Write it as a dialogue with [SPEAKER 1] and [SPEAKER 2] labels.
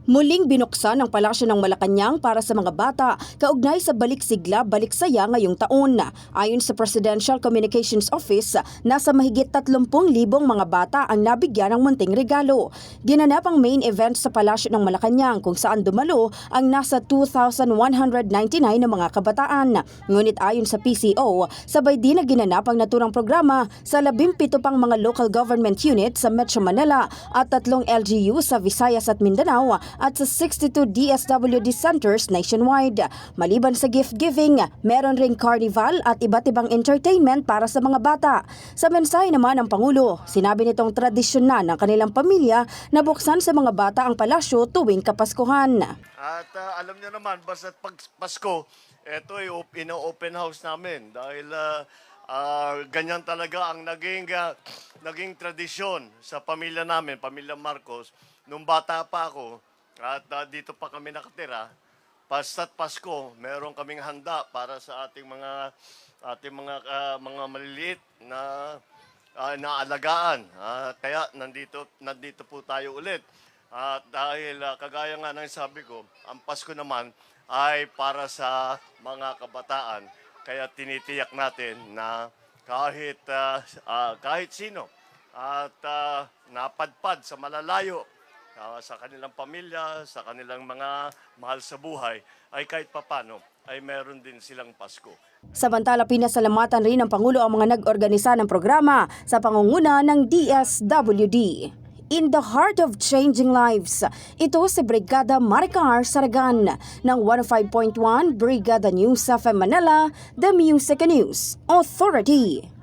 [SPEAKER 1] Muling binuksan ang palasyo ng Malacanang para sa mga bata kaugnay sa Balik-Sigla, Balik-Saya ngayong taon. Ayon sa Presidential Communications Office, nasa mahigit 30,000 mga bata ang nabigyan ng munting regalo. Ginanap ang main event sa palasyo ng Malacanang kung saan dumalo ang nasa 2,199 na mga kabataan. Ngunit ayon sa PCO, sabay din na ginanap ang naturang programa sa 17 pang mga local government units sa Metro Manila at 3 LGU sa Visayas at Mindanao at sa 62 DSWD centers nationwide. Maliban sa gift-giving, meron ring carnival at iba't ibang entertainment para sa mga bata. Sa mensahe naman ng Pangulo, sinabi nitong tradisyon na ng kanilang pamilya na buksan sa mga bata ang palasyo tuwing Kapaskuhan.
[SPEAKER 2] At alam niyo naman, basta pag Pasko, ito ay open house namin dahil ganyan talaga ang naging tradisyon sa pamilya namin, pamilya Marcos. Nung bata pa ako at dito pa kami nakatira, basta't Pasko, meron kaming handa para sa ating mga maliliit na naalagaan. Kaya nandito po tayo ulit. At dahil kagaya nga ng sabi ko, ang Pasko naman ay para sa mga kabataan. Kaya tinitiyak natin na kahit sino at napadpad sa malalayo sa kanilang pamilya, sa kanilang mga mahal sa buhay, ay kahit papano ay meron din silang Pasko.
[SPEAKER 1] Samantala, pinasalamatan rin ng Pangulo ang mga nag-organisa ng programa sa pangunguna ng DSWD. In the heart of changing lives, ito si Brigada Maricar Saragan ng 105.1 Brigada News FM Manila, The Music News Authority.